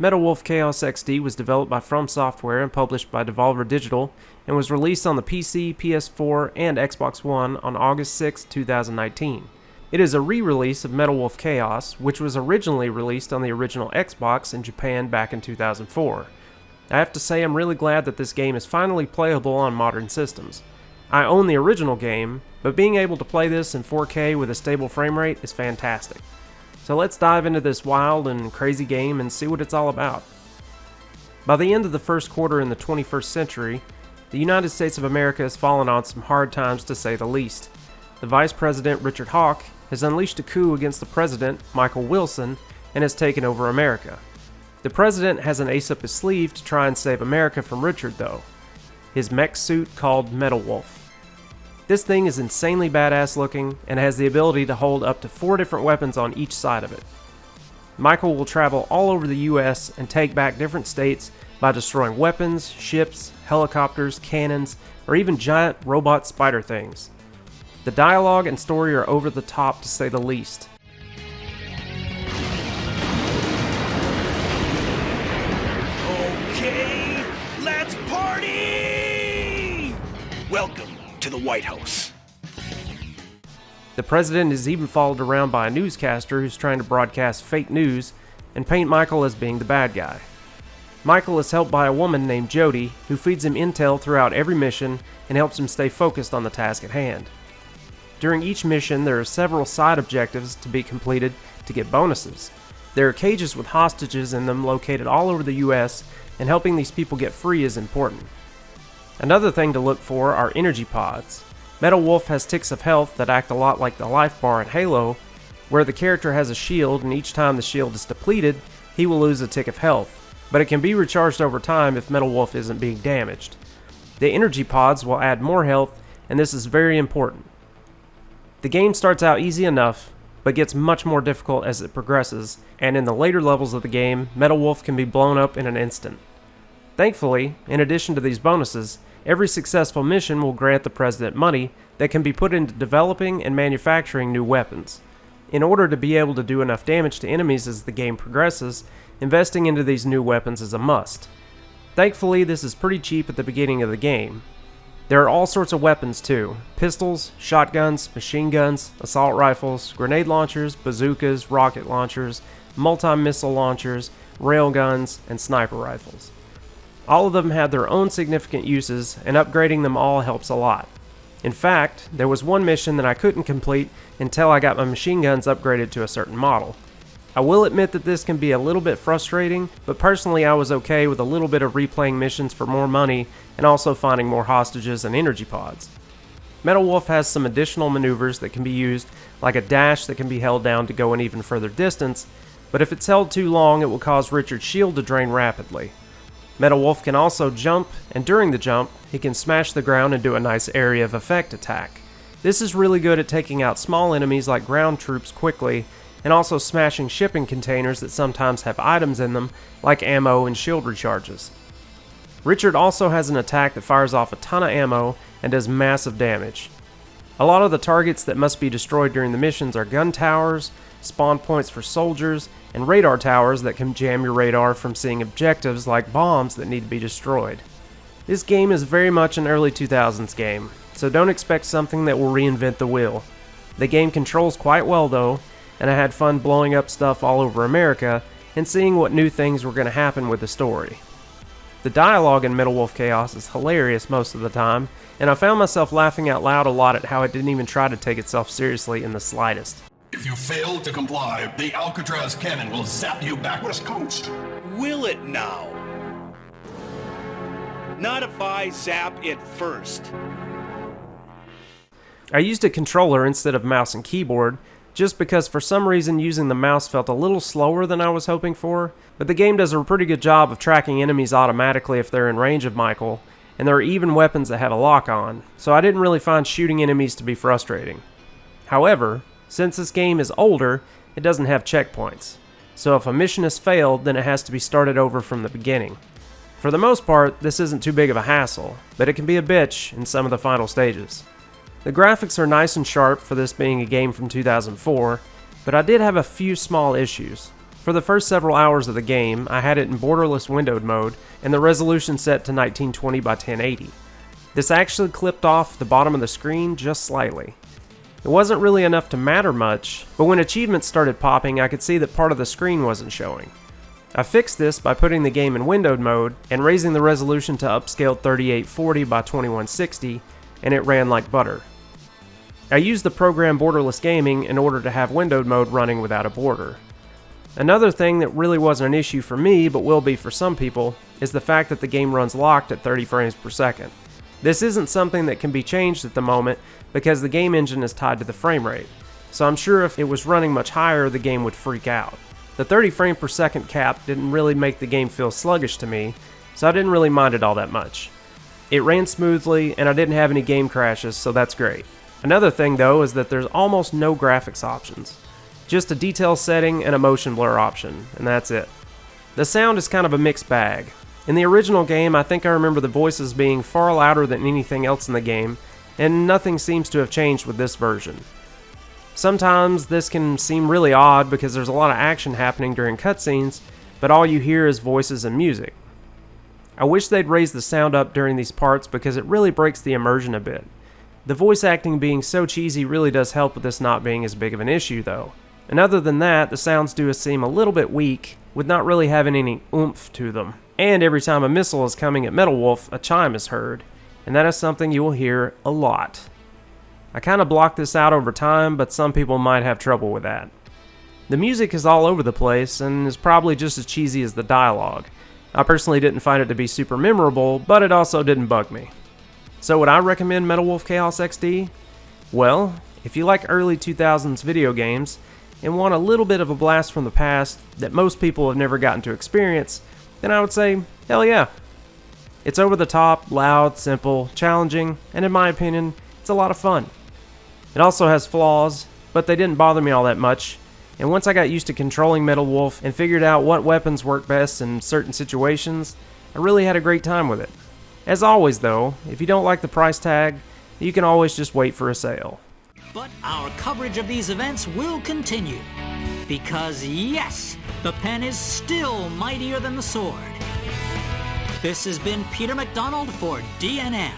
Metal Wolf Chaos XD was developed by From Software and published by Devolver Digital, and was released on the PC, PS4, and Xbox One on August 6, 2019. It is a re-release of Metal Wolf Chaos, which was originally released on the original Xbox in Japan back in 2004. I have to say I'm really glad that this game is finally playable on modern systems. I own the original game, but being able to play this in 4K with a stable frame rate is fantastic. So let's dive into this wild and crazy game and see what it's all about. By the end of the first quarter in the 21st century, the United States of America has fallen on some hard times to say the least. The Vice President Richard Hawk has unleashed a coup against the President, Michael Wilson, and has taken over America. The President has an ace up his sleeve to try and save America from Richard though. His mech suit called Metal Wolf. This thing is insanely badass looking and has the ability to hold up to 4 different weapons on each side of it. Michael will travel all over the US and take back different states by destroying weapons, ships, helicopters, cannons, or even giant robot spider things. The dialogue and story are over the top to say the least. Okay, let's party! Welcome to the White House. The president is even followed around by a newscaster who's trying to broadcast fake news and paint Michael as being the bad guy. Michael is helped by a woman named Jody who feeds him intel throughout every mission and helps him stay focused on the task at hand. During each mission, there are several side objectives to be completed to get bonuses. There are cages with hostages in them located all over the US, and helping these people get free is important. Another thing to look for are energy pods. Metal Wolf has ticks of health that act a lot like the life bar in Halo, where the character has a shield and each time the shield is depleted, he will lose a tick of health, but it can be recharged over time if Metal Wolf isn't being damaged. The energy pods will add more health, and this is very important. The game starts out easy enough, but gets much more difficult as it progresses, and in the later levels of the game, Metal Wolf can be blown up in an instant. Thankfully, in addition to these bonuses, every successful mission will grant the president money that can be put into developing and manufacturing new weapons. In order to be able to do enough damage to enemies as the game progresses, investing into these new weapons is a must. Thankfully, this is pretty cheap at the beginning of the game. There are all sorts of weapons too: pistols, shotguns, machine guns, assault rifles, grenade launchers, bazookas, rocket launchers, multi-missile launchers, railguns, and sniper rifles. All of them have their own significant uses, and upgrading them all helps a lot. In fact, there was one mission that I couldn't complete until I got my machine guns upgraded to a certain model. I will admit that this can be a little bit frustrating, but personally I was okay with a little bit of replaying missions for more money and also finding more hostages and energy pods. Metal Wolf has some additional maneuvers that can be used, like a dash that can be held down to go an even further distance, but if it's held too long it will cause Richard's shield to drain rapidly. Metal Wolf can also jump, and during the jump, he can smash the ground and do a nice area of effect attack. This is really good at taking out small enemies like ground troops quickly, and also smashing shipping containers that sometimes have items in them, like ammo and shield recharges. Richard also has an attack that fires off a ton of ammo and does massive damage. A lot of the targets that must be destroyed during the missions are gun towers, spawn points for soldiers, and radar towers that can jam your radar from seeing objectives like bombs that need to be destroyed. This game is very much an early 2000s game, so don't expect something that will reinvent the wheel. The game controls quite well though, and I had fun blowing up stuff all over America and seeing what new things were going to happen with the story. The dialogue in Metal Wolf Chaos is hilarious most of the time, and I found myself laughing out loud a lot at how it didn't even try to take itself seriously in the slightest. If you fail to comply, the Alcatraz cannon will zap you back west coast. Will it now? Not if I zap it first. I used a controller instead of mouse and keyboard, just because for some reason using the mouse felt a little slower than I was hoping for, but the game does a pretty good job of tracking enemies automatically if they're in range of Michael, and there are even weapons that have a lock on, so I didn't really find shooting enemies to be frustrating. However, since this game is older, it doesn't have checkpoints, so if a mission has failed, then it has to be started over from the beginning. For the most part, this isn't too big of a hassle, but it can be a bitch in some of the final stages. The graphics are nice and sharp for this being a game from 2004, but I did have a few small issues. For the first several hours of the game, I had it in borderless windowed mode and the resolution set to 1920 by 1080. This actually clipped off the bottom of the screen just slightly. It wasn't really enough to matter much, but when achievements started popping, I could see that part of the screen wasn't showing. I fixed this by putting the game in windowed mode and raising the resolution to upscale 3840 by 2160, and it ran like butter. I used the program Borderless Gaming in order to have windowed mode running without a border. Another thing that really wasn't an issue for me, but will be for some people, is the fact that the game runs locked at 30 frames per second. This isn't something that can be changed at the moment because the game engine is tied to the frame rate, so I'm sure if it was running much higher, the game would freak out. The 30 frame per second cap didn't really make the game feel sluggish to me, so I didn't really mind it all that much. It ran smoothly, and I didn't have any game crashes, so that's great. Another thing though is that there's almost no graphics options. Just a detail setting and a motion blur option, and that's it. The sound is kind of a mixed bag. In the original game, I think I remember the voices being far louder than anything else in the game, and nothing seems to have changed with this version. Sometimes this can seem really odd because there's a lot of action happening during cutscenes, but all you hear is voices and music. I wish they'd raise the sound up during these parts because it really breaks the immersion a bit. The voice acting being so cheesy really does help with this not being as big of an issue though. And other than that, the sounds do seem a little bit weak, with not really having any oomph to them. And every time a missile is coming at Metal Wolf, a chime is heard, and that is something you will hear a lot. I kind of blocked this out over time, but some people might have trouble with that. The music is all over the place and is probably just as cheesy as the dialogue. I personally didn't find it to be super memorable, but it also didn't bug me. So would I recommend Metal Wolf Chaos XD? Well, if you like early 2000s video games and want a little bit of a blast from the past that most people have never gotten to experience, then I would say, hell yeah. It's over the top, loud, simple, challenging, and in my opinion, it's a lot of fun. It also has flaws, but they didn't bother me all that much, and once I got used to controlling Metal Wolf and figured out what weapons work best in certain situations, I really had a great time with it. As always though, if you don't like the price tag, you can always just wait for a sale. But our coverage of these events will continue, because yes, the pen is still mightier than the sword. This has been Peter McDonald for DNN.